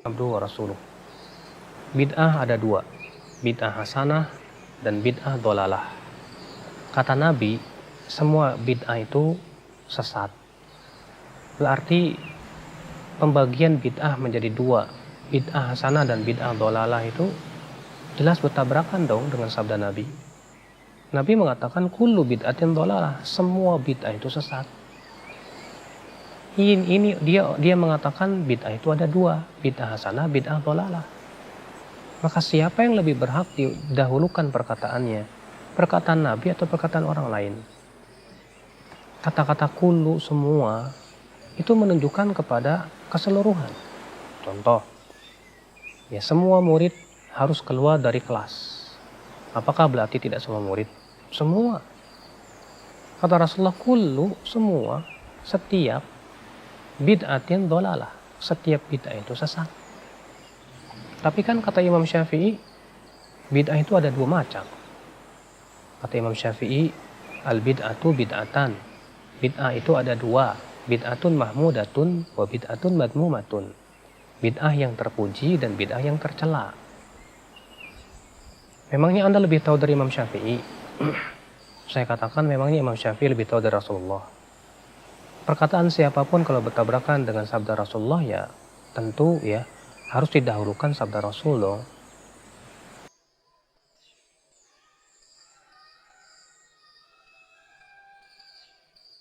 abduhu wa rasuluh. Bid'ah ada dua, bid'ah hasanah dan bid'ah dhalalah. Kata Nabi, semua bid'ah itu sesat. Berarti pembagian bid'ah menjadi dua, bid'ah hasanah dan bid'ah dhalalah itu jelas bertabrakan dong dengan sabda Nabi. Nabi mengatakan kullu bid'atin dhalalah, semua bid'ah itu sesat. Ini dia mengatakan bid'ah itu ada dua, bid'ah hasanah, bid'ah dhalalah. Maka siapa yang lebih berhak didahulukan perkataannya? Perkataan Nabi atau perkataan orang lain? Kata-kata kullu semua itu menunjukkan kepada keseluruhan. Contoh, ya semua murid harus keluar dari kelas. Apakah berarti tidak semua murid? Semua. Kata Rasulullah, kullu semua, setiap bid'atin dhalalah, setiap bid'ah itu sesat. Tapi kan kata Imam Syafi'i, bid'ah itu ada dua macam. Kata Imam Syafi'i, al-bid'atu bid'atan. Bid'ah itu ada dua, bid'atun mahmudatun wa bid'atun madmumatun. Bid'ah yang terpuji dan bid'ah yang tercela. Memangnya Anda lebih tahu dari Imam Syafi'i? Saya katakan memangnya Imam Syafi'i lebih tahu dari Rasulullah. Perkataan siapapun kalau bertabrakan dengan sabda Rasulullah, ya tentu ya harus didahulukan sabda Rasul dong.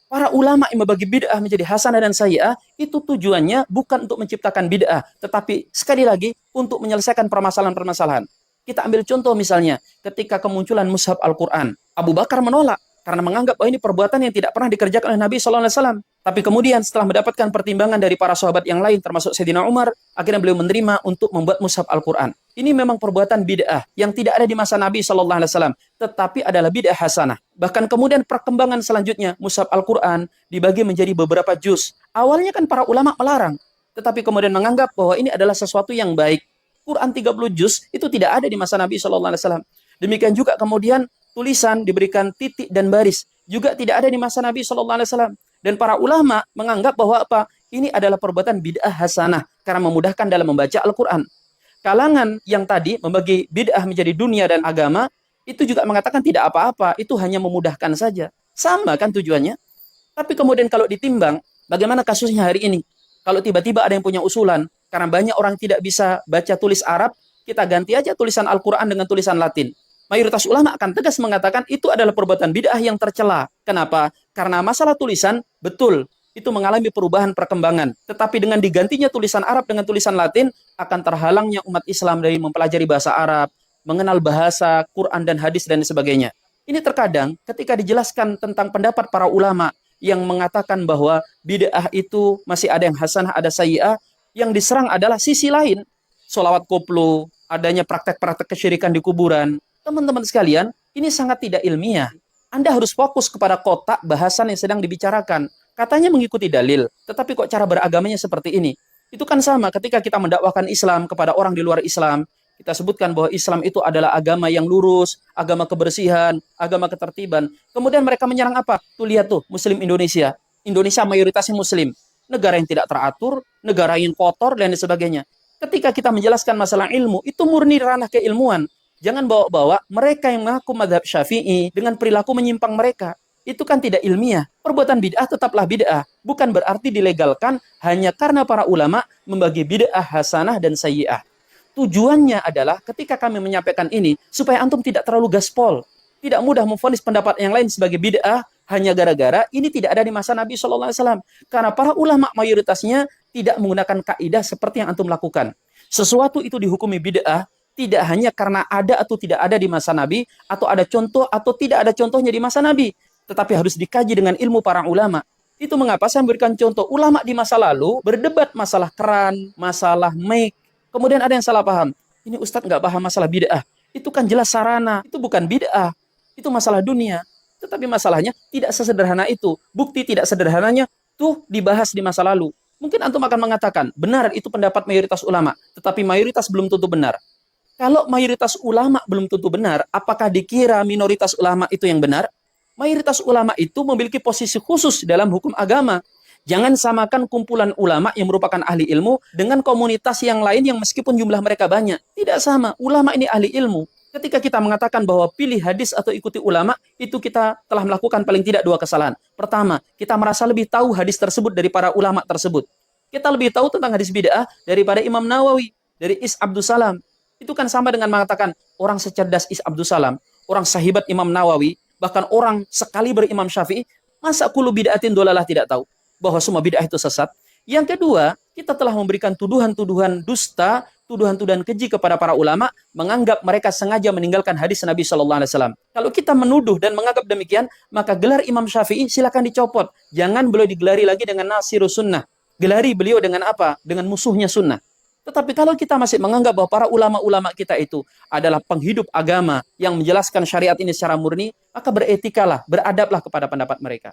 Para ulama yang membagi bid'ah menjadi hasanah dan sayyi'ah, itu tujuannya bukan untuk menciptakan bid'ah, tetapi sekali lagi untuk menyelesaikan permasalahan-permasalahan. Kita ambil contoh misalnya, ketika kemunculan mushaf Al-Quran, Abu Bakar menolak karena menganggap bahwa ini perbuatan yang tidak pernah dikerjakan oleh Nabi SAW. Tapi kemudian setelah mendapatkan pertimbangan dari para sahabat yang lain, termasuk Sayyidina Umar, akhirnya beliau menerima untuk membuat mushaf Al-Quran. Ini memang perbuatan bid'ah yang tidak ada di masa Nabi SAW, tetapi adalah bid'ah hasanah. Bahkan kemudian perkembangan selanjutnya, mushaf Al-Quran dibagi menjadi beberapa juz. Awalnya kan para ulama melarang, tetapi kemudian menganggap bahwa ini adalah sesuatu yang baik. Quran 30 juz itu tidak ada di masa Nabi SAW. Demikian juga kemudian tulisan diberikan titik dan baris juga tidak ada di masa Nabi SAW. Dan para ulama menganggap bahwa ini adalah perbuatan bid'ah hasanah karena memudahkan dalam membaca Al-Quran. Kalangan yang tadi membagi bid'ah menjadi dunia dan agama itu juga mengatakan tidak apa-apa, itu hanya memudahkan saja. Sama kan tujuannya. Tapi kemudian kalau ditimbang, bagaimana kasusnya hari ini? Kalau tiba-tiba ada yang punya usulan, karena banyak orang tidak bisa baca tulis Arab, kita ganti aja tulisan Al-Quran dengan tulisan Latin. Mayoritas ulama akan tegas mengatakan itu adalah perbuatan bid'ah yang tercela. Kenapa? Karena masalah tulisan, betul, itu mengalami perubahan perkembangan. Tetapi dengan digantinya tulisan Arab dengan tulisan Latin, akan terhalangnya umat Islam dari mempelajari bahasa Arab, mengenal bahasa, Quran dan hadis dan sebagainya. Ini terkadang ketika dijelaskan tentang pendapat para ulama yang mengatakan bahwa bid'ah itu masih ada yang hasanah, ada sayyi'ah, yang diserang adalah sisi lain. Sholawat koplo, adanya praktek-praktek kesyirikan di kuburan. Teman-teman sekalian, ini sangat tidak ilmiah. Anda harus fokus kepada kotak bahasan yang sedang dibicarakan. Katanya mengikuti dalil, tetapi kok cara beragamanya seperti ini? Itu kan sama ketika kita mendakwahkan Islam kepada orang di luar Islam. Kita sebutkan bahwa Islam itu adalah agama yang lurus, agama kebersihan, agama ketertiban. Kemudian mereka menyerang apa? Tuh lihat tuh, Muslim Indonesia. Indonesia mayoritasnya Muslim. Negara yang tidak teratur, negara yang kotor, dan sebagainya. Ketika kita menjelaskan masalah ilmu, itu murni ranah keilmuan. Jangan bawa-bawa mereka yang mengaku mazhab Syafi'i dengan perilaku menyimpang mereka. Itu kan tidak ilmiah. Perbuatan bid'ah tetaplah bid'ah. Bukan berarti dilegalkan hanya karena para ulama membagi bid'ah hasanah dan sayyi'ah. Tujuannya adalah ketika kami menyampaikan ini, supaya antum tidak terlalu gaspol. Tidak mudah memvonis pendapat yang lain sebagai bid'ah hanya gara-gara ini tidak ada di masa Nabi SAW. Karena para ulama mayoritasnya tidak menggunakan kaidah seperti yang antum lakukan. Sesuatu itu dihukumi bid'ah tidak hanya karena ada atau tidak ada di masa Nabi, atau ada contoh atau tidak ada contohnya di masa Nabi, tetapi harus dikaji dengan ilmu para ulama. Itu mengapa saya memberikan contoh ulama di masa lalu berdebat masalah keran, masalah mic. Kemudian ada yang salah paham. Ini Ustadz nggak paham masalah bid'ah. Itu kan jelas sarana, itu bukan bid'ah. Itu masalah dunia. Tetapi masalahnya tidak sesederhana itu. Bukti tidak sederhananya tuh dibahas di masa lalu. Mungkin antum akan mengatakan, benar itu pendapat mayoritas ulama, tetapi mayoritas belum tentu benar. Kalau mayoritas ulama belum tentu benar, apakah dikira minoritas ulama itu yang benar? Mayoritas ulama itu memiliki posisi khusus dalam hukum agama. Jangan samakan kumpulan ulama yang merupakan ahli ilmu dengan komunitas yang lain yang meskipun jumlah mereka banyak. Tidak sama. Ulama ini ahli ilmu. Ketika kita mengatakan bahwa pilih hadis atau ikuti ulama, itu kita telah melakukan paling tidak dua kesalahan. Pertama, kita merasa lebih tahu hadis tersebut dari para ulama tersebut. Kita lebih tahu tentang hadis bid'ah daripada Imam Nawawi, dari Is Abdus Salam. Itu kan sama dengan mengatakan orang secerdas Is Abdus Salam, orang sahibat Imam Nawawi, bahkan orang sekali berimam Syafi'i, masa kullu bid'atin dolalah tidak tahu bahwa semua bid'ah itu sesat. Yang kedua, kita telah memberikan tuduhan-tuduhan dusta, tuduhan-tuduhan keji kepada para ulama, menganggap mereka sengaja meninggalkan hadis Nabi Shallallahu Alaihi Wasallam. Kalau kita menuduh dan menganggap demikian, maka gelar Imam Syafi'i silakan dicopot. Jangan beliau digelari lagi dengan Nasirus Sunnah. Gelari beliau dengan apa? Dengan musuhnya sunnah. Tetapi kalau kita masih menganggap bahwa para ulama-ulama kita itu adalah penghidup agama yang menjelaskan syariat ini secara murni, maka beretikalah, beradablah kepada pendapat mereka.